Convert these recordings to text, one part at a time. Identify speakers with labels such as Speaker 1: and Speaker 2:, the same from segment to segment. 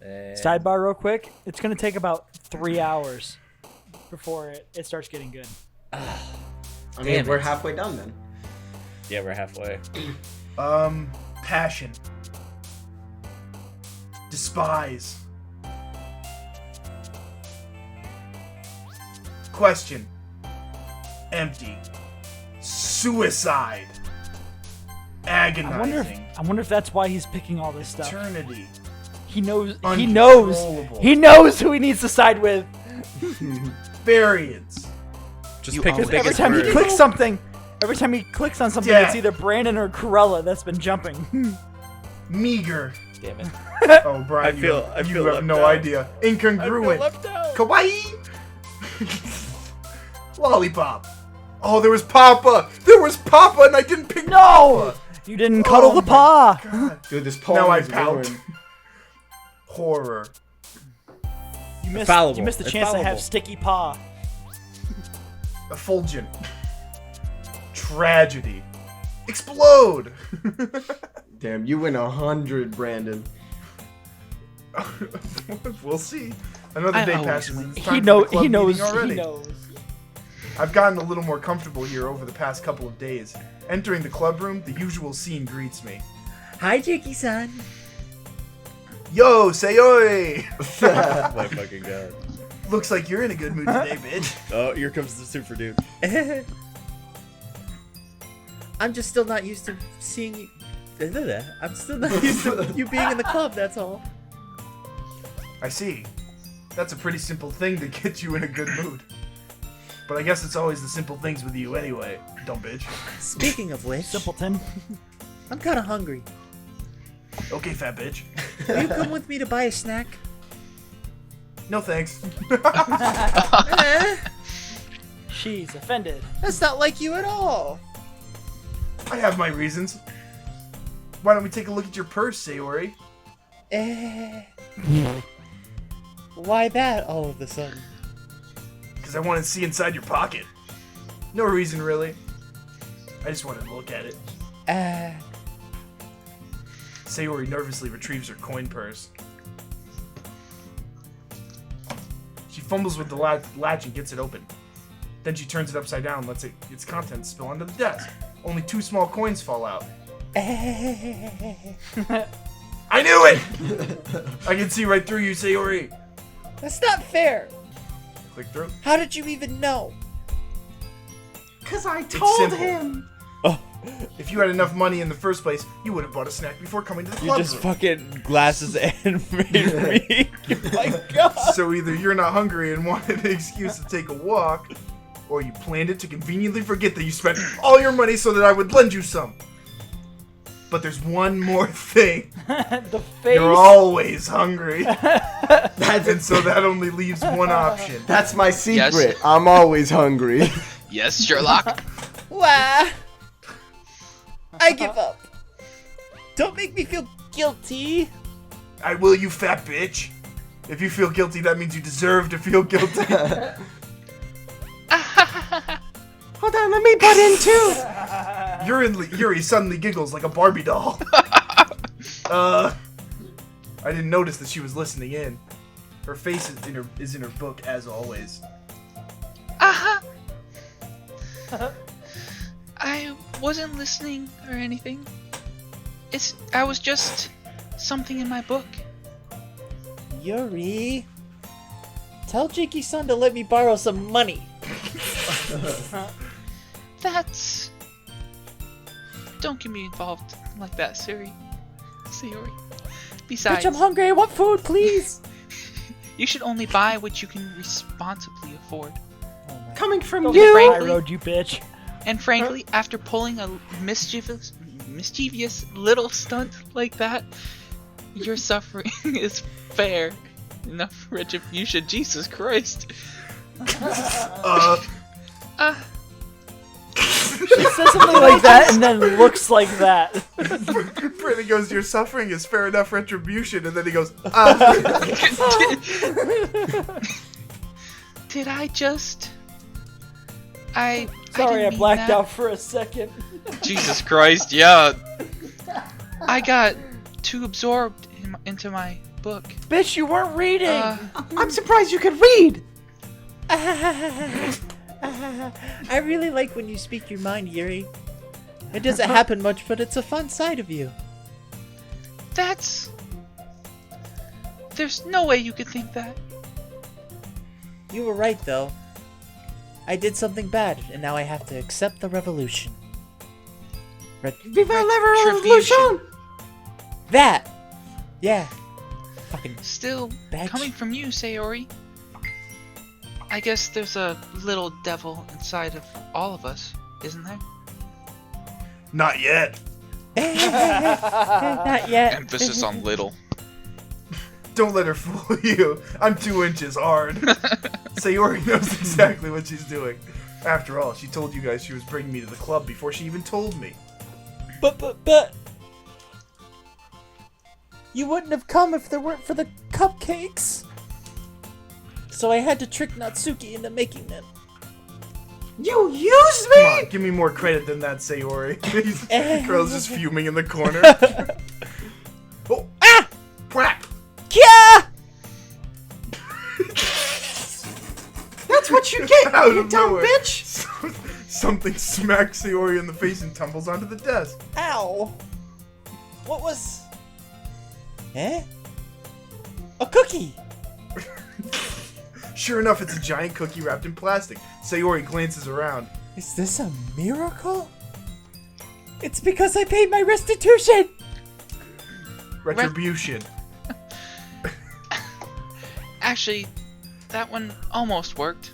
Speaker 1: Sidebar real quick. It's going to take about 3 hours before it starts getting good.
Speaker 2: I mean, we're halfway done then.
Speaker 3: Yeah, we're halfway.
Speaker 4: Passion. Despise. Question. Empty. Suicide. Agonizing.
Speaker 1: I wonder if that's why he's picking all this stuff.
Speaker 4: Eternity.
Speaker 1: He knows who he needs to side with.
Speaker 4: Variance.
Speaker 3: Just pick the
Speaker 1: Every
Speaker 3: biggest
Speaker 1: time he
Speaker 3: word.
Speaker 1: clicks something, every time he clicks on something,
Speaker 4: Death.
Speaker 1: it's either Brandon or Corella that's been jumping.
Speaker 4: Meager.
Speaker 3: Damn it.
Speaker 4: Oh, Brian,
Speaker 3: I
Speaker 4: you
Speaker 3: feel
Speaker 4: have
Speaker 3: left
Speaker 4: no
Speaker 3: out.
Speaker 4: idea. Incongruent. Kawaii. Lollipop. Oh, there was Papa. There was Papa, and I didn't pick
Speaker 1: No!
Speaker 4: Papa.
Speaker 1: You didn't cuddle the
Speaker 4: my
Speaker 1: paw.
Speaker 4: God.
Speaker 2: Dude, this
Speaker 4: Now
Speaker 2: poem
Speaker 4: I
Speaker 2: is
Speaker 4: pout.
Speaker 2: ruined.
Speaker 4: Horror.
Speaker 1: You missed
Speaker 3: Infallible.
Speaker 1: the chance to have
Speaker 3: Infallible.
Speaker 1: sticky paw.
Speaker 4: Effulgent. Tragedy. Explode.
Speaker 2: Damn, you win 100, Brandon.
Speaker 4: We'll see. Another day passes. And it's time
Speaker 1: He
Speaker 4: for the club
Speaker 1: knows.
Speaker 4: meeting already.
Speaker 1: He knows.
Speaker 4: I've gotten a little more comfortable here over the past couple of days. Entering the club room, the usual scene greets me.
Speaker 3: Hi, Jakey-san.
Speaker 4: Yo, Sayori!
Speaker 3: My fucking god.
Speaker 4: Looks like you're in a good mood today, bitch.
Speaker 3: Oh, here comes the super dude.
Speaker 5: I'm just still not used to seeing you. I'm still not used to you being in the club, that's all.
Speaker 4: I see. That's a pretty simple thing to get you in a good mood. But I guess it's always the simple things with you anyway, dumb bitch.
Speaker 5: Speaking of which,
Speaker 1: Simpleton.
Speaker 5: I'm kinda hungry.
Speaker 4: Okay, fat bitch.
Speaker 5: Will you come with me to buy a snack?
Speaker 4: No thanks.
Speaker 1: She's offended.
Speaker 5: That's not like you at all.
Speaker 4: I have my reasons. Why don't we take a look at your purse, Sayori?
Speaker 5: Why that all of a sudden?
Speaker 4: Because I want to see inside your pocket. No reason, really. I just wanted to look at it. Sayori nervously retrieves her coin purse. She fumbles with the latch and gets it open. Then she turns it upside down and lets its contents spill onto the desk. Only 2 small coins fall out. I knew it! I can see right through you, Sayori.
Speaker 5: That's not fair.
Speaker 4: Click through.
Speaker 5: How did you even know?
Speaker 2: Cause I
Speaker 4: It's
Speaker 2: told
Speaker 4: simple.
Speaker 2: him.
Speaker 4: If you had enough money in the first place, you would have bought a snack before coming to the
Speaker 3: You
Speaker 4: club
Speaker 3: just
Speaker 4: room.
Speaker 3: fucking glasses and made me. Oh my god.
Speaker 4: So either you're not hungry and wanted an excuse to take a walk, or you planned it to conveniently forget that you spent all your money so that I would lend you some. But there's one more thing.
Speaker 1: The face.
Speaker 4: You're always hungry. And so that only leaves one option.
Speaker 2: That's my secret.
Speaker 6: Yes.
Speaker 2: I'm always hungry.
Speaker 6: Yes, Sherlock.
Speaker 5: Wah! I give up. Don't make me feel guilty.
Speaker 4: I will, you fat bitch. If you feel guilty, that means you deserve to feel guilty.
Speaker 2: Hold on, let me butt in too.
Speaker 4: Yuri suddenly giggles like a Barbie doll. I didn't notice that she was listening in. Her face is in her book as always.
Speaker 6: I wasn't listening or anything. I was just something in my book.
Speaker 5: Yuri, tell Jakey-san to let me borrow some money.
Speaker 6: That's... Don't get me involved like that, Sayori. Besides,
Speaker 5: Bitch, I'm hungry. I want food, please.
Speaker 6: you should only buy what you can responsibly afford.
Speaker 2: Coming from
Speaker 1: Don't
Speaker 2: you.
Speaker 1: get
Speaker 6: Frankly-
Speaker 1: high road, you bitch.
Speaker 6: And frankly, after pulling a mischievous little stunt like that, your suffering is fair enough retribution. Jesus Christ.
Speaker 1: She says something like that and then looks like that.
Speaker 4: Brandon goes, your suffering is fair enough retribution, and then he goes,
Speaker 6: Did I just...
Speaker 1: Sorry,
Speaker 6: didn't
Speaker 1: I
Speaker 6: mean
Speaker 1: blacked
Speaker 6: that.
Speaker 1: out for a second.
Speaker 6: Jesus Christ, yeah. I got too absorbed into my book.
Speaker 1: Bitch, you weren't reading.
Speaker 2: I'm surprised you could read.
Speaker 5: I really like when you speak your mind, Yuri. It doesn't happen much, but it's a fun side of you.
Speaker 6: There's no way you could think that.
Speaker 5: You were right, though. I did something bad, and now I have to accept the revolution.
Speaker 2: Viva la
Speaker 6: Retribution.
Speaker 2: revolution!
Speaker 5: That! Yeah. Fucking
Speaker 6: Still,
Speaker 5: Bitch.
Speaker 6: coming from you, Sayori, I guess there's a little devil inside of all of us, isn't there?
Speaker 4: Not yet.
Speaker 5: not yet.
Speaker 6: Emphasis on little.
Speaker 4: Don't let her fool you. I'm 2 inches hard. Sayori knows exactly what she's doing. After all, she told you guys she was bringing me to the club before she even told me.
Speaker 5: But... You wouldn't have come if there weren't for the cupcakes. So I had to trick Natsuki into making them.
Speaker 2: You used
Speaker 4: Come
Speaker 2: me?
Speaker 4: on, give me more credit than that, Sayori. Girl's just fuming in the corner. Oh,
Speaker 5: Ah!
Speaker 4: crap!
Speaker 5: Kya!
Speaker 2: That's what you get,
Speaker 4: Out
Speaker 2: you
Speaker 4: of
Speaker 2: dumb
Speaker 4: nowhere.
Speaker 2: bitch.
Speaker 4: Something smacks Sayori in the face and tumbles onto the desk.
Speaker 5: Ow! What was... Eh? A cookie!
Speaker 4: Sure enough, it's a giant cookie wrapped in plastic. Sayori glances around.
Speaker 5: Is this a miracle? It's because I paid my restitution!
Speaker 4: Retribution.
Speaker 6: Actually, that one almost worked.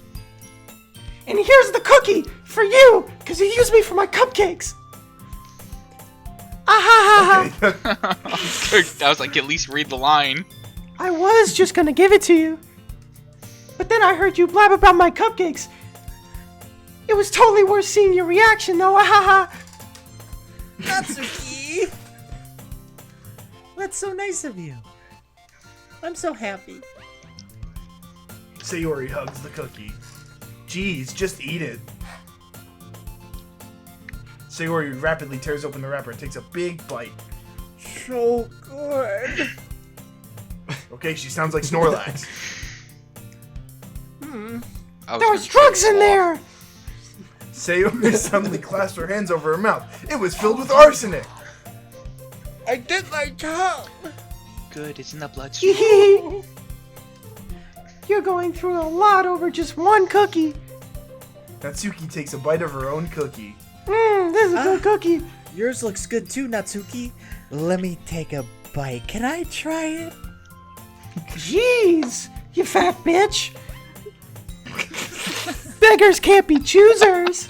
Speaker 2: And here's the cookie for you, because you used me for my cupcakes. Ah ha ha ha.
Speaker 4: Okay,
Speaker 6: I was like, at least read the line.
Speaker 2: I was just gonna give it to you. But then I heard you blab about my cupcakes. It was totally worth seeing your reaction though, ah ha ha.
Speaker 5: Natsuki! That's so nice of you. I'm so happy.
Speaker 4: Sayori hugs the cookie. Jeez, just eat it. Sayori rapidly tears open the wrapper and takes a big bite.
Speaker 5: So good.
Speaker 4: Okay, she sounds like Snorlax.
Speaker 2: There was drugs in there.
Speaker 4: Sayori suddenly clasped her hands over her mouth. It was filled with arsenic.
Speaker 5: I did my job.
Speaker 6: Good, it's in the bloodstream.
Speaker 2: You're going through a lot over just one cookie.
Speaker 4: Natsuki takes a bite of her own cookie.
Speaker 2: This is a good cookie.
Speaker 5: Yours looks good too, Natsuki. Let me take a bite. Can I try it?
Speaker 2: Jeez, you fat bitch. Beggars can't be choosers.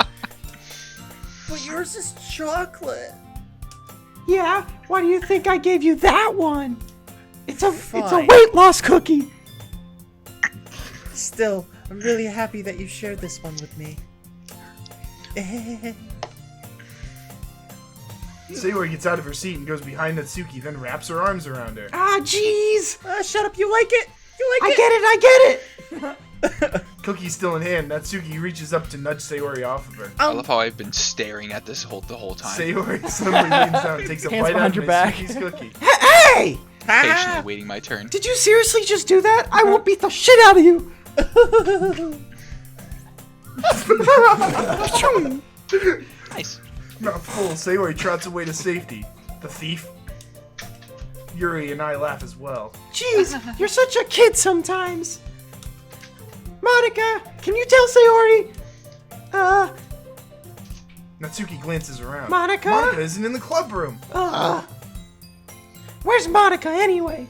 Speaker 5: But yours is chocolate.
Speaker 2: Yeah, why do you think I gave you that one? It's a
Speaker 5: Fine.
Speaker 2: weight loss cookie.
Speaker 5: Still, I'm really happy that you shared this one with me.
Speaker 4: Sayori gets out of her seat and goes behind Natsuki, then wraps her arms around her.
Speaker 2: Ah, jeez.
Speaker 5: Shut up, you like it? You like
Speaker 2: I
Speaker 5: it?
Speaker 2: get it.
Speaker 4: Cookie's still in hand. Natsuki reaches up to nudge Sayori off of her.
Speaker 6: I love how I've been staring at this the whole time,
Speaker 4: Sayori suddenly leans down and takes a
Speaker 1: Hands
Speaker 4: bite out
Speaker 1: behind
Speaker 4: of
Speaker 1: your back.
Speaker 4: Natsuki's cookie.
Speaker 2: Hey!
Speaker 6: patiently waiting my turn.
Speaker 2: Did you seriously just do that? I will beat the shit out of you.
Speaker 6: Nice.
Speaker 4: Mouth full, Sayori trots away to safety. The thief? Yuri and I laugh as well.
Speaker 2: Jeez, you're such a kid sometimes. Monica, can you tell Sayori?
Speaker 4: Natsuki glances around.
Speaker 2: Monica?
Speaker 4: Monica isn't in the club room.
Speaker 2: Where's Monica anyway?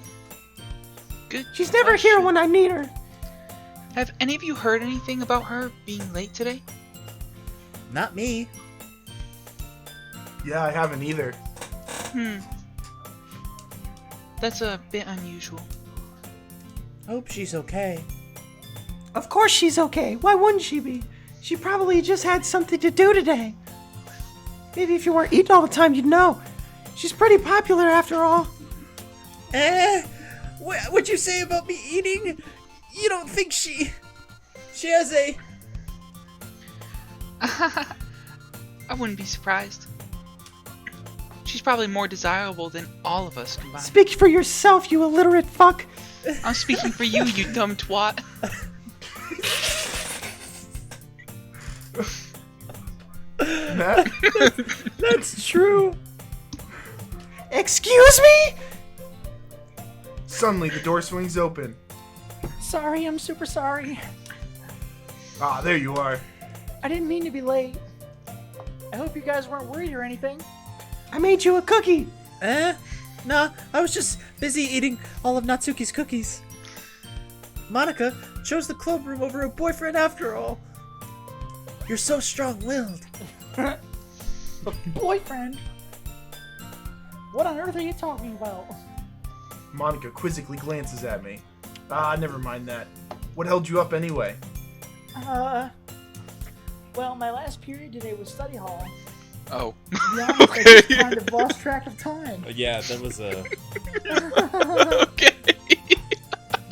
Speaker 6: Good.
Speaker 2: She's never here
Speaker 6: question.
Speaker 2: when I need her.
Speaker 6: Have any of you heard anything about her being late today?
Speaker 5: Not me.
Speaker 4: Yeah, I haven't either.
Speaker 6: That's a bit unusual.
Speaker 5: Hope she's okay.
Speaker 2: Of course she's okay. Why wouldn't she be? She probably just had something to do today. Maybe if you weren't eating all the time, you'd know. She's pretty popular after all.
Speaker 5: What'd you say about me eating? You don't think she has a...
Speaker 6: I wouldn't be surprised. She's probably more desirable than all of us combined.
Speaker 2: Speak for yourself, you illiterate fuck.
Speaker 6: I'm speaking for you, you dumb twat.
Speaker 4: Matt?
Speaker 5: That's true.
Speaker 2: Excuse me?
Speaker 4: Suddenly, the door swings open.
Speaker 1: Sorry, I'm super sorry.
Speaker 4: Ah, there you are.
Speaker 1: I didn't mean to be late. I hope you guys weren't worried or anything.
Speaker 2: I made you a cookie.
Speaker 5: Nah, I was just busy eating all of Natsuki's cookies. Monica chose the club room over her boyfriend after all. You're so strong-willed.
Speaker 1: Boyfriend? What on earth are you talking about?
Speaker 4: Monica quizzically glances at me. Ah, never mind that. What held you up anyway?
Speaker 1: Well, my last period today was study hall.
Speaker 6: Oh.
Speaker 1: To be honest, I just kind of lost track of time.
Speaker 3: Yeah, that was a.
Speaker 6: Okay.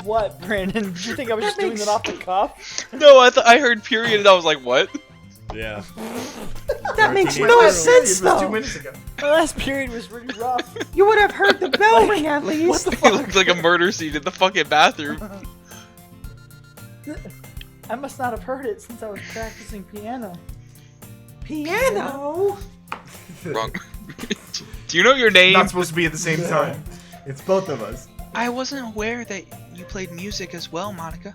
Speaker 1: What, Brandon? Did you think I was just doing it off the cuff?
Speaker 6: No, I heard period and I was like, what?
Speaker 3: Yeah.
Speaker 2: That makes
Speaker 4: My
Speaker 2: no
Speaker 4: last period
Speaker 2: sense,
Speaker 4: was 2
Speaker 2: though.
Speaker 4: minutes ago.
Speaker 1: My last period was really rough.
Speaker 2: You would have heard the bell ring at least.
Speaker 1: What the
Speaker 6: It
Speaker 1: fuck?
Speaker 6: looks like a murder scene in the fucking bathroom.
Speaker 1: I must not have heard it since I was practicing piano.
Speaker 2: Piano?
Speaker 6: Wrong. Do you know your name?
Speaker 4: Not supposed to be at the same time.
Speaker 7: It's both of us.
Speaker 6: I wasn't aware that you played music as well, Monica.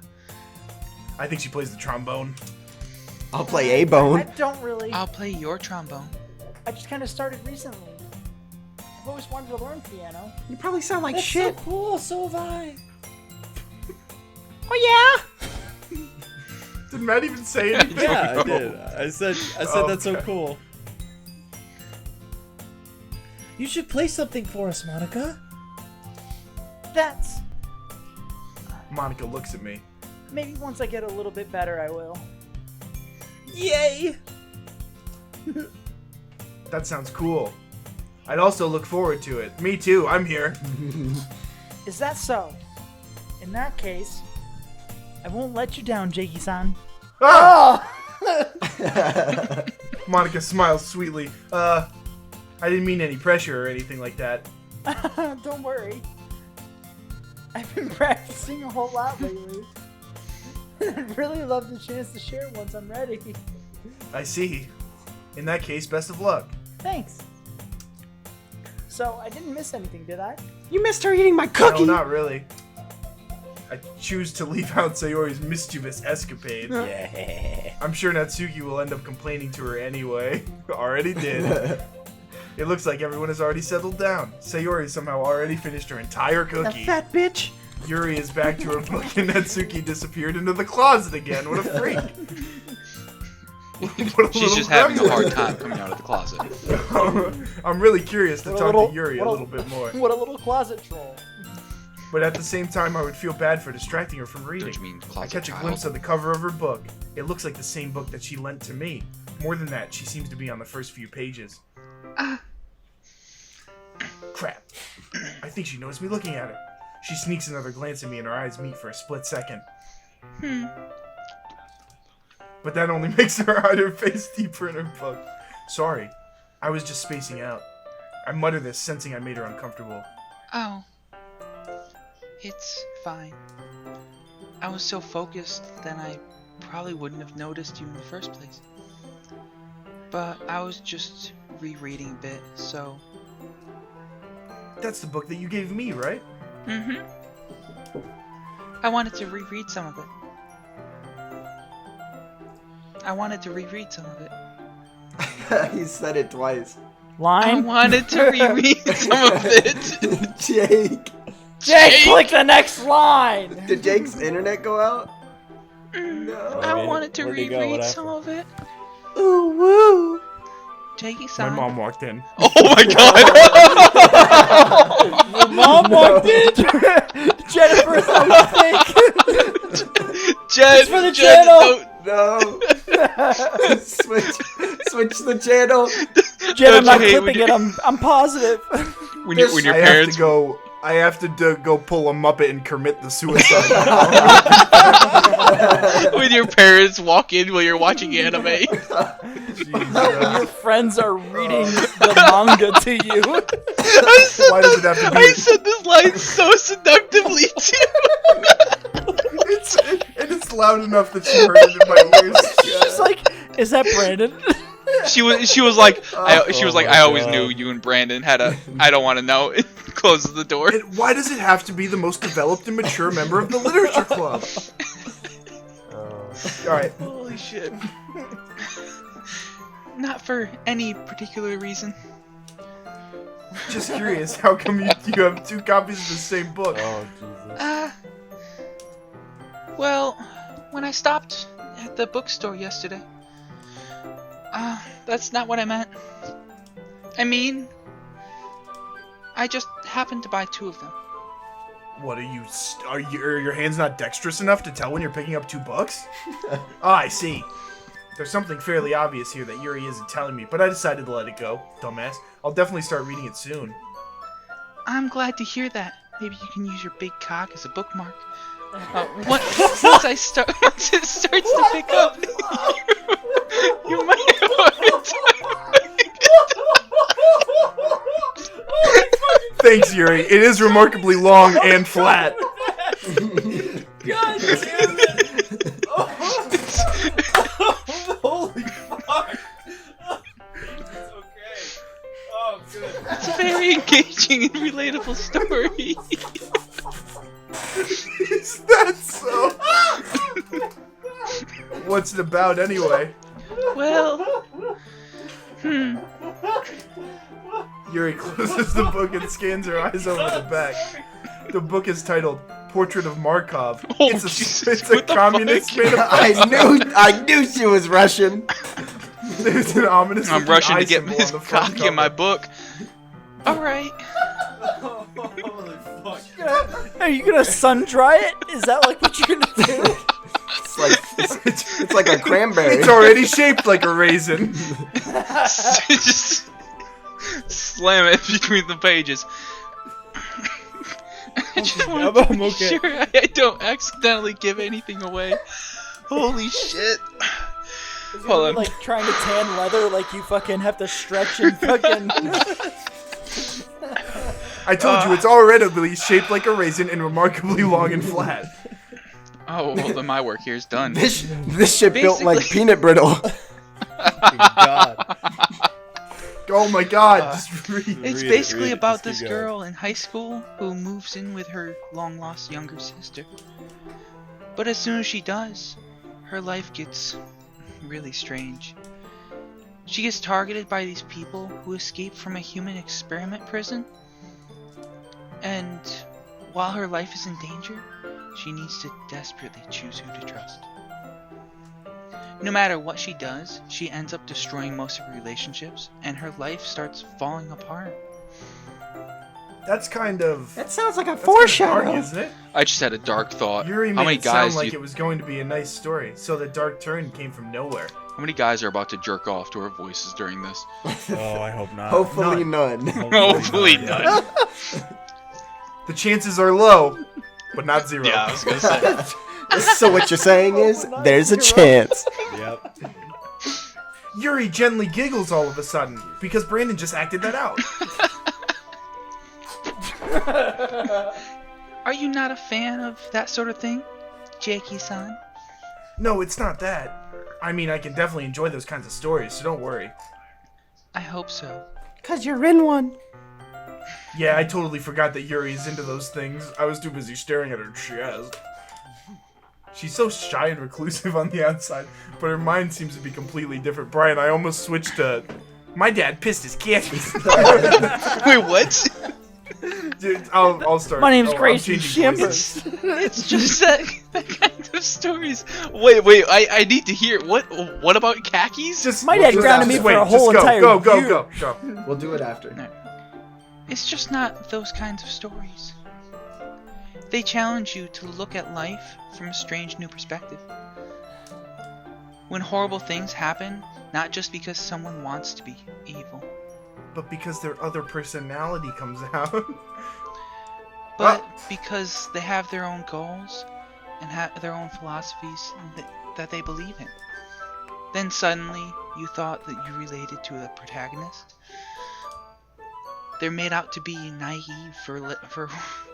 Speaker 4: I think she plays the trombone.
Speaker 7: I'll play A
Speaker 1: I
Speaker 7: Bone.
Speaker 1: don't really.
Speaker 6: I'll play your trombone.
Speaker 1: I just kind of started recently. I've always wanted to learn piano.
Speaker 2: You probably sound like
Speaker 5: That's
Speaker 2: shit.
Speaker 5: so cool, so have I.
Speaker 2: Oh
Speaker 4: Did Matt even say anything?
Speaker 3: Yeah, I did. I said that's so
Speaker 4: Okay.
Speaker 3: cool.
Speaker 5: You should play something for us, Monica.
Speaker 1: That's...
Speaker 4: Monica looks at me.
Speaker 1: Maybe once I get a little bit better, I will.
Speaker 5: Yay!
Speaker 4: That sounds cool. I'd also look forward to it. Me too, I'm here.
Speaker 1: Is that so? In that case, I won't let you down, Jakey-san.
Speaker 4: Ah! Monica smiles sweetly. I didn't mean any pressure or anything like that.
Speaker 1: Don't worry. I've been practicing a whole lot lately. I'd really love the chance to share once I'm ready.
Speaker 4: I see. In that case, best of luck.
Speaker 1: Thanks. So, I didn't miss anything, did I?
Speaker 2: You missed her eating my cookie.
Speaker 4: No, not really. I choose to leave out Sayori's mischievous escapade.
Speaker 3: Yeah.
Speaker 4: I'm sure Natsuki will end up complaining to her anyway. Already did. It looks like everyone has already settled down. Sayori somehow already finished her entire
Speaker 2: That
Speaker 4: cookie.
Speaker 2: fat bitch.
Speaker 4: Yuri is back to her book and Natsuki disappeared into the closet again. What a freak. What a
Speaker 6: She's
Speaker 4: little
Speaker 6: just having a
Speaker 4: gremlin.
Speaker 6: hard time coming out of the closet.
Speaker 4: I'm really curious to
Speaker 1: What a
Speaker 4: talk
Speaker 1: little-
Speaker 4: to Yuri a
Speaker 1: what a-
Speaker 4: little bit more.
Speaker 1: What a little closet troll.
Speaker 4: But at the same time, I would feel bad for distracting her from reading.
Speaker 6: Don't you mean
Speaker 4: I
Speaker 6: closet
Speaker 4: catch a
Speaker 6: child?
Speaker 4: glimpse of the cover of her book. It looks like the same book that she lent to me. More than that, she seems to be on the first few pages. Crap. I think she noticed me looking at her. She sneaks another glance at me and our eyes meet for a split second. But that only makes her hide her face deeper in her book. Sorry. I was just spacing out. I mutter this, sensing I made her uncomfortable.
Speaker 6: Oh. It's fine. I was so focused that I probably wouldn't have noticed you in the first place. But I was just rereading a bit, so...
Speaker 4: That's the book that you gave me, right?
Speaker 6: Mm-hmm. I wanted to reread some of it.
Speaker 7: He said it twice.
Speaker 6: I
Speaker 1: Line?
Speaker 6: wanted to reread some of it.
Speaker 7: Jake!
Speaker 1: Jake, click the next line!
Speaker 7: Did Jake's internet go out? No.
Speaker 6: I wanted to
Speaker 3: Where'd he go?
Speaker 6: reread
Speaker 3: What
Speaker 6: some of it.
Speaker 2: Ooh woo.
Speaker 6: Jakey-san.
Speaker 4: My mom walked in.
Speaker 6: Oh my god!
Speaker 1: Your mom walked in! Jennifer's so fake!
Speaker 6: Jen,
Speaker 1: for the
Speaker 6: Jen,
Speaker 1: channel.
Speaker 6: don't-
Speaker 7: No. switch the channel.
Speaker 1: Jen, I'm
Speaker 6: Don't
Speaker 1: not
Speaker 6: you hate
Speaker 1: clipping
Speaker 6: when
Speaker 1: it, I'm positive.
Speaker 6: When your
Speaker 4: I have
Speaker 6: parents
Speaker 4: to go. I have to go pull a Muppet and commit the suicide.
Speaker 6: When your parents walk in while you're watching anime.
Speaker 1: When your friends are reading the manga to you.
Speaker 4: Why does it have to be?
Speaker 6: I said this line so seductively too.
Speaker 4: It's loud enough that she heard it in my ears.
Speaker 1: She's like, is that Brandon?
Speaker 6: She was like, I always knew you and Brandon had a. I don't want to know. It closes the door.
Speaker 4: And why does it have to be the most developed and mature member of the literature club? All right.
Speaker 6: Holy shit. Not for any particular reason.
Speaker 4: Just curious, how come you have 2 copies of the same book?
Speaker 3: Oh, Jesus.
Speaker 6: Well, when I stopped at the bookstore yesterday, that's not what I meant. I mean, I just happened to buy 2 of them.
Speaker 4: What are your hands not dexterous enough to tell when you're picking up 2 books? I see. There's something fairly obvious here that Yuri isn't telling me, but I decided to let it go, dumbass. I'll definitely start reading it soon.
Speaker 6: I'm glad to hear that. Maybe you can use your big cock as a bookmark. Once it starts to pick up, you might have a
Speaker 4: Thanks, Yuri. It is remarkably long and flat.
Speaker 1: God damn it! Holy fuck! It's okay. Oh, good.
Speaker 6: It's a very engaging and relatable story.
Speaker 4: Is that so? What's it about anyway?
Speaker 6: Well,
Speaker 4: Yuri closes the book and scans her eyes over the back. The book is titled Portrait of Markov.
Speaker 6: Oh,
Speaker 4: it's
Speaker 6: Jesus,
Speaker 4: a
Speaker 6: what the
Speaker 4: communist
Speaker 6: fuck?
Speaker 4: manifesto.
Speaker 7: I knew she was Russian.
Speaker 4: There's an ominous
Speaker 6: I'm
Speaker 4: looking
Speaker 6: rushing
Speaker 4: eye
Speaker 6: to get
Speaker 4: symbol
Speaker 6: his
Speaker 4: on the front
Speaker 6: cock in my
Speaker 4: cover.
Speaker 6: book. Alright.
Speaker 1: Holy fuck. Are you gonna sun dry it? Is that like what you're gonna do?
Speaker 7: It's like a cranberry.
Speaker 4: It's already shaped like a raisin.
Speaker 6: Just slam it between the pages. I just want to
Speaker 3: I'm
Speaker 6: be
Speaker 3: okay.
Speaker 6: sure I don't accidentally give anything away. Holy shit. Hold on.
Speaker 1: Like trying to tan leather, like you fucking have to stretch and fucking.
Speaker 4: I told you, it's already shaped like a raisin and remarkably long and flat.
Speaker 6: Oh, well, then my work here is done.
Speaker 7: This shit built like
Speaker 6: Basically-
Speaker 7: peanut brittle.
Speaker 3: God.
Speaker 4: Oh my god, just read.
Speaker 6: It's
Speaker 3: Read it,
Speaker 6: basically
Speaker 3: read it,
Speaker 6: about
Speaker 3: just
Speaker 6: this
Speaker 3: keep going.
Speaker 6: girl in high school who moves in with her long-lost younger sister. But as soon as she does, her life gets really strange. She gets targeted by these people who escaped from a human experiment prison. And while her life is in danger, she needs to desperately choose who to trust. No matter what she does, she ends up destroying most of her relationships, and her life starts falling apart.
Speaker 4: That's kind of...
Speaker 2: That sounds like a
Speaker 4: That's kind of
Speaker 2: foreshadow.
Speaker 4: dark, isn't it?
Speaker 6: I just had a dark thought.
Speaker 4: Yuri
Speaker 6: How
Speaker 4: made
Speaker 6: many
Speaker 4: it
Speaker 6: guys
Speaker 4: sound
Speaker 6: do
Speaker 4: like
Speaker 6: you
Speaker 4: it was going to be a nice story, so the dark turn came from nowhere.
Speaker 6: How many guys are about to jerk off to our voices during this?
Speaker 3: Oh, I hope not.
Speaker 7: Hopefully none.
Speaker 6: Hopefully none.
Speaker 4: The chances are low, but not 0.
Speaker 6: Yeah, I was gonna say.
Speaker 7: So what you're saying is, there's a chance.
Speaker 3: Yep.
Speaker 4: Yuri gently giggles all of a sudden, because Brandon just acted that out.
Speaker 6: Are you not a fan of that sort of thing, Jakey-san?
Speaker 4: No, it's not that. I mean, I can definitely enjoy those kinds of stories, so don't worry.
Speaker 6: I hope so.
Speaker 2: Cause you're in one.
Speaker 4: Yeah, I totally forgot that Yuri's into those things. I was too busy staring at her chest. She's so shy and reclusive on the outside, but her mind seems to be completely different. Brian, I almost switched to... My dad pissed his cat.
Speaker 6: Wait, what?
Speaker 4: Dude, I'll start.
Speaker 1: My name's
Speaker 4: I'm
Speaker 1: Gracie
Speaker 4: changing voices.
Speaker 1: Chambers.
Speaker 6: It's just that kind of stories. Wait, I need to hear. What about khakis?
Speaker 4: Just,
Speaker 1: My dad
Speaker 4: just-
Speaker 1: grounded me
Speaker 4: just
Speaker 1: for a
Speaker 4: wait,
Speaker 1: whole
Speaker 4: just
Speaker 1: entire
Speaker 4: go,
Speaker 1: year.
Speaker 4: go.
Speaker 7: We'll do it after.
Speaker 6: It's just not those kinds of stories. They challenge you to look at life from a strange new perspective. When horrible things happen, not just because someone wants to be evil.
Speaker 4: But because their other personality comes out.
Speaker 6: But because they have their own goals and have their own philosophies that they believe in. Then suddenly you thought that you related to the protagonist. They're made out to be naive for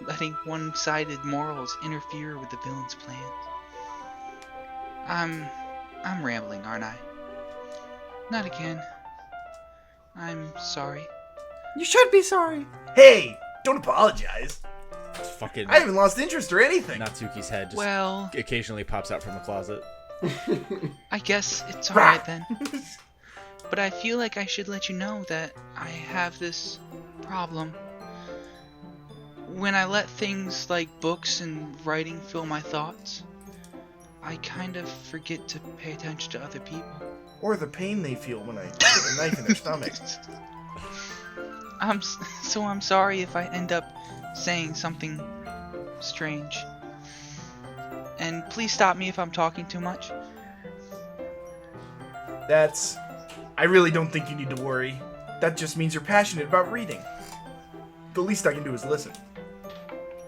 Speaker 6: letting one-sided morals interfere with the villain's plans. I'm rambling, aren't I? Not again. I'm sorry.
Speaker 2: You should be sorry.
Speaker 4: Hey, don't apologize.
Speaker 3: Fucking
Speaker 4: I haven't lost interest or anything.
Speaker 3: Natsuki's head just
Speaker 6: Well,
Speaker 3: occasionally pops out from the closet.
Speaker 6: I guess it's alright then. But I feel like I should let you know that I have this problem. When I let things like books and writing fill my thoughts, I kind of forget to pay attention to other people.
Speaker 4: Or the pain they feel when I stick a knife in their stomach.
Speaker 6: I'm sorry if I end up saying something strange. And please stop me if I'm talking too much.
Speaker 4: I really don't think you need to worry. That just means you're passionate about reading. The least I can do is listen.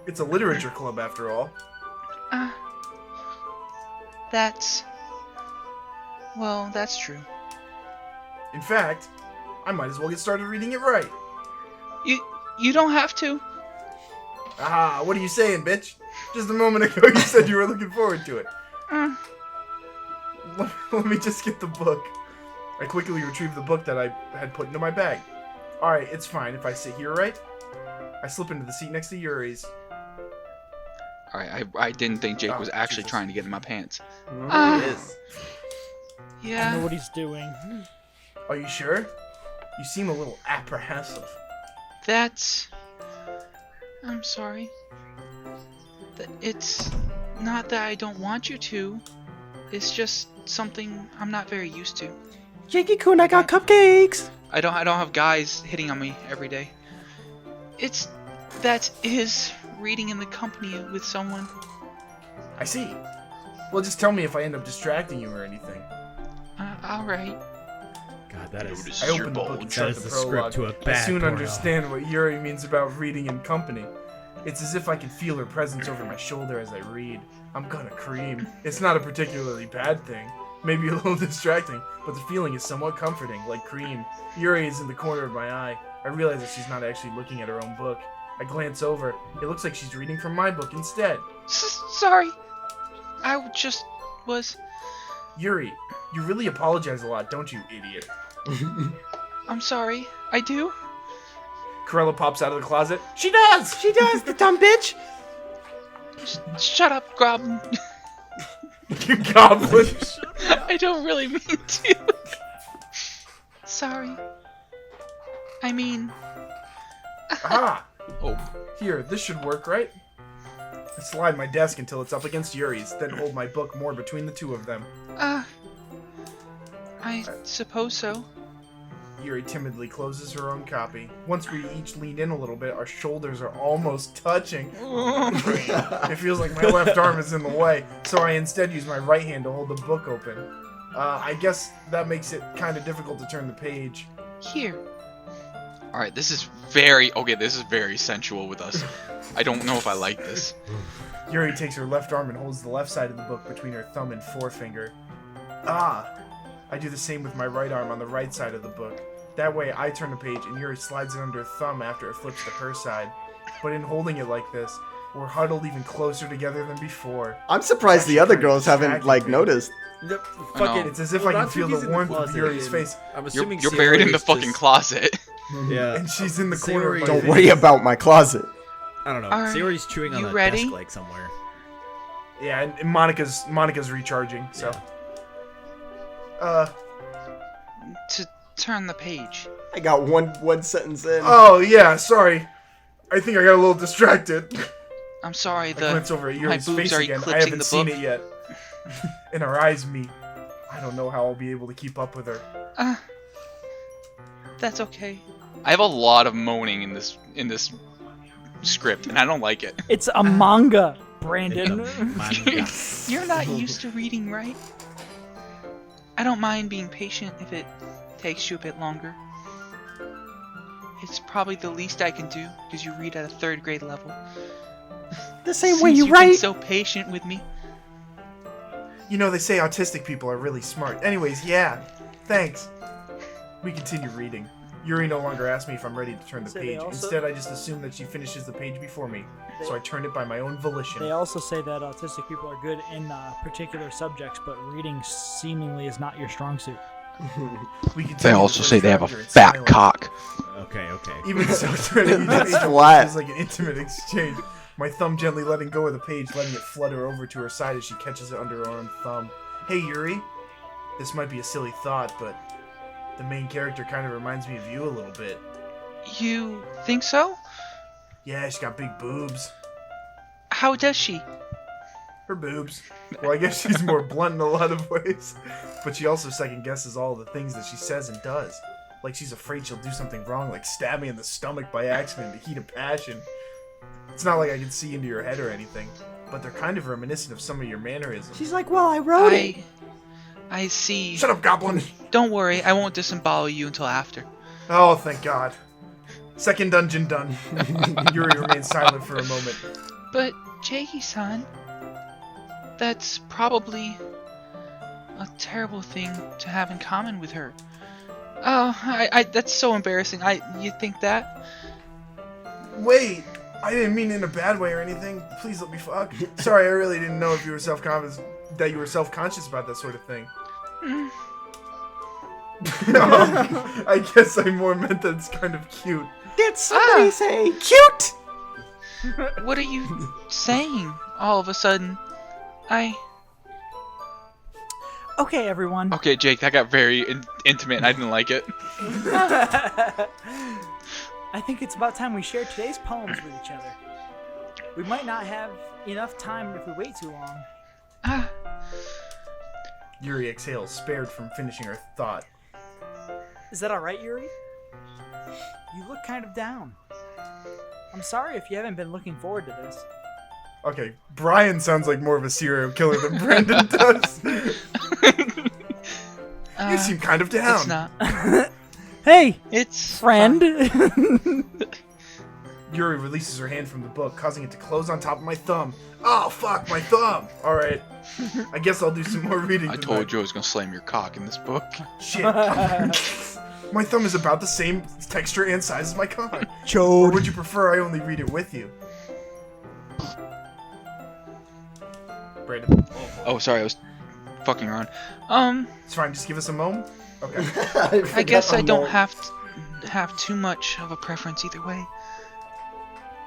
Speaker 4: It's a literature club after all.
Speaker 6: That's true.
Speaker 4: In fact, I might as well get started reading it right.
Speaker 6: You don't have to.
Speaker 4: Ah, what are you saying, bitch? Just a moment ago you said you were looking forward to it. Let me just get the book. I quickly retrieved the book that I had put into my bag. Alright, it's fine if I sit here, right? I slip into the seat next to Yuri's.
Speaker 6: Alright, I didn't think Jake was actually
Speaker 4: Jesus.
Speaker 6: trying to get in my pants.
Speaker 7: It is.
Speaker 1: I know
Speaker 6: Yeah.
Speaker 1: what he's doing.
Speaker 4: Are you sure? You seem a little apprehensive.
Speaker 6: I'm sorry. It's not that I don't want you to. It's just something I'm not very used to.
Speaker 2: Jakey-kun, I got cupcakes.
Speaker 6: I don't have guys hitting on me every day. That is reading in the company with someone.
Speaker 4: I see. Well, just tell me if I end up distracting you or anything.
Speaker 6: Alright.
Speaker 3: God, that is
Speaker 4: I open the book and
Speaker 3: that
Speaker 4: start
Speaker 3: is
Speaker 4: the
Speaker 3: the script
Speaker 4: prologue.
Speaker 3: to a
Speaker 4: I
Speaker 3: bad
Speaker 4: soon
Speaker 3: porno.
Speaker 4: understand what Yuri means about reading in company. It's as if I can feel her presence over my shoulder as I read. I'm gonna cream. It's not a particularly bad thing. Maybe a little distracting, but the feeling is somewhat comforting, like cream. Yuri is in the corner of my eye. I realize that she's not actually looking at her own book. I glance over. It looks like she's reading from my book instead.
Speaker 6: Sorry. I just was...
Speaker 4: Yuri, you really apologize a lot, don't you, idiot?
Speaker 6: I'm sorry. I do?
Speaker 4: Corella pops out of the closet. She does!
Speaker 2: She does, the dumb bitch.
Speaker 6: Shut up, Goblin.
Speaker 4: You goblin!
Speaker 6: I don't really mean to. Sorry. I mean...
Speaker 4: Aha!
Speaker 6: Oh.
Speaker 4: Here, this should work, right? I slide my desk until it's up against Yuri's, then hold my book more between the two of them.
Speaker 6: I suppose so.
Speaker 4: Yuri timidly closes her own copy. Once we each lean in a little bit, our shoulders are almost touching. It feels like my left arm is in the way, so I instead use my right hand to hold the book open. I guess that makes it kind of difficult to turn the page.
Speaker 6: Here. Alright, this is very sensual with us. I don't know if I like this.
Speaker 4: Yuri takes her left arm and holds the left side of the book between her thumb and forefinger. Ah! I do the same with my right arm on the right side of the book. That way, I turn the page and Yuri slides it under her thumb after it flips to her side. But in holding it like this, we're huddled even closer together than before.
Speaker 7: I'm surprised the other girls haven't, like, noticed.
Speaker 3: Yep,
Speaker 6: I
Speaker 3: fucking.
Speaker 6: know.
Speaker 4: It's as if I can feel
Speaker 3: Natsuki's
Speaker 4: the
Speaker 3: in
Speaker 4: warmth of
Speaker 3: closet,
Speaker 4: Yuri's
Speaker 3: and
Speaker 4: face.
Speaker 3: I'm assuming
Speaker 6: You're buried in the
Speaker 3: Sayori's
Speaker 6: fucking
Speaker 3: just-
Speaker 6: closet.
Speaker 3: Yeah.
Speaker 4: And she's in the corner of my
Speaker 3: Sayori-
Speaker 7: Don't worry about my closet.
Speaker 3: I don't know.
Speaker 6: Alright,
Speaker 3: Sayori's chewing on
Speaker 6: you
Speaker 3: a
Speaker 6: ready?
Speaker 3: desk like somewhere.
Speaker 4: Yeah, and Monica's recharging, so.
Speaker 6: To turn the page.
Speaker 7: I got one sentence in.
Speaker 4: Oh, yeah, sorry. I think I got a little distracted.
Speaker 6: I'm sorry,
Speaker 4: I glance over at
Speaker 6: my
Speaker 4: Yuri's
Speaker 6: boobs
Speaker 4: face
Speaker 6: are
Speaker 4: again. I
Speaker 6: eclipsing
Speaker 4: haven't
Speaker 6: the
Speaker 4: seen
Speaker 6: book.
Speaker 4: it yet. And her eyes meet. I don't know how I'll be able to keep up with her.
Speaker 6: That's okay. I have a lot of moaning in this script, and I don't like it.
Speaker 1: It's a manga, Brandon.
Speaker 3: Manga.
Speaker 6: You're not used to reading, right? I don't mind being patient if it takes you a bit longer. it's probably the least I can do because you read at a 3rd grade level.
Speaker 2: The same way
Speaker 6: Since
Speaker 2: you
Speaker 6: you've been
Speaker 2: write.
Speaker 6: so patient with me.
Speaker 4: You know, they say autistic people are really smart. Anyways, yeah. Thanks. We continue reading. Yuri no longer asks me if I'm ready to turn the
Speaker 1: So they
Speaker 4: page.
Speaker 1: also-
Speaker 4: Instead, I just assume that she finishes the page before me. So I turn it by my own volition.
Speaker 1: They also say that autistic people are good in particular subjects, but reading seemingly is not your strong suit.
Speaker 4: We continue
Speaker 6: They
Speaker 4: to
Speaker 6: also
Speaker 4: push
Speaker 6: say they have a
Speaker 4: further in
Speaker 6: fat
Speaker 4: silence.
Speaker 6: cock.
Speaker 3: Okay.
Speaker 4: Even so, turning each
Speaker 7: That's
Speaker 4: page over
Speaker 7: flat.
Speaker 4: feels like an intimate exchange. My thumb gently letting go of the page, letting it flutter over to her side as she catches it under her own thumb. Hey, Yuri. This might be a silly thought, but the main character kind of reminds me of you a little bit.
Speaker 6: You think so?
Speaker 4: Yeah, she's got big boobs.
Speaker 6: How does she?
Speaker 4: Her boobs. Well, I guess she's more blunt in a lot of ways. But she also second guesses all the things that she says and does. Like she's afraid she'll do something wrong, like stab me in the stomach by accident in the heat of passion. It's not like I can see into your head or anything, but they're kind of reminiscent of some of your mannerisms.
Speaker 2: She's like, well, I wrote it.
Speaker 6: I see.
Speaker 4: Shut up, Goblin!
Speaker 6: Don't worry, I won't disembowel you until after.
Speaker 4: Oh, thank God. Second dungeon done. Yuri remains silent for a moment.
Speaker 6: But, Jackie-san, that's probably a terrible thing to have in common with her. Oh, that's so embarrassing. You think that?
Speaker 4: Wait, I didn't mean it in a bad way or anything. Please let me fuck. Sorry, I really didn't know if you were self-conscious about that sort of thing. I guess I more meant that it's kind of cute.
Speaker 2: Did somebody say cute?
Speaker 6: What are you saying all of a sudden?
Speaker 1: Okay, everyone.
Speaker 6: Okay, Jake, that got very intimate and I didn't like it.
Speaker 1: I think it's about time we share today's poems with each other. We might not have enough time if we wait too long.
Speaker 4: Yuri exhales, spared from finishing her thought.
Speaker 1: Is that alright, Yuri? You look kind of down. I'm sorry if you haven't been looking forward to this.
Speaker 4: Okay, Brian sounds like more of a serial killer than Brandon does. You seem kind of down.
Speaker 6: It's not.
Speaker 1: Hey,
Speaker 6: It's
Speaker 1: friend.
Speaker 4: Yuri releases her hand from the book, causing it to close on top of my thumb. Oh, fuck, my thumb! Alright, I guess I'll do some more reading
Speaker 6: I
Speaker 4: tonight.
Speaker 6: told you I was gonna slam your cock in this book.
Speaker 4: Shit. My thumb is about the same texture and size as my cock. Or would you prefer I only read it with you? Brandon.
Speaker 6: Oh, sorry, I was fucking around.
Speaker 4: It's fine, just give us a moment. Okay.
Speaker 6: I guess I don't have too much of a preference either way.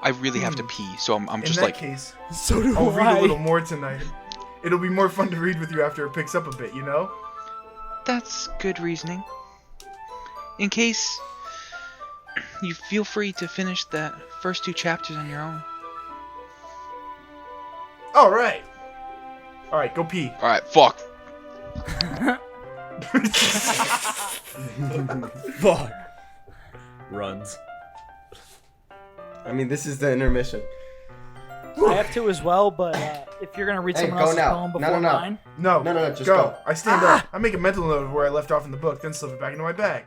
Speaker 6: I really have to pee, so I'm
Speaker 4: In
Speaker 6: just
Speaker 4: that
Speaker 6: like,
Speaker 4: case,
Speaker 1: So do
Speaker 4: I'll read
Speaker 1: I.
Speaker 4: a little more tonight. It'll be more fun to read with you after it picks up a bit, you know?
Speaker 6: that's good reasoning. In case you feel free to finish that first 2 chapters on your own.
Speaker 4: Alright. Alright, go pee.
Speaker 6: Alright, fuck.
Speaker 3: Fuck. Runs.
Speaker 7: I mean, this is the intermission.
Speaker 1: I have to as well, but if you're gonna read
Speaker 7: Hey,
Speaker 1: someone
Speaker 7: go
Speaker 1: else's
Speaker 7: now.
Speaker 1: poem
Speaker 7: No,
Speaker 1: before
Speaker 7: no, no.
Speaker 1: mine,
Speaker 4: No,
Speaker 7: No, just
Speaker 4: go.
Speaker 7: go.
Speaker 4: I stand up. I make a mental note of where I left off in the book, then slip it back into my bag.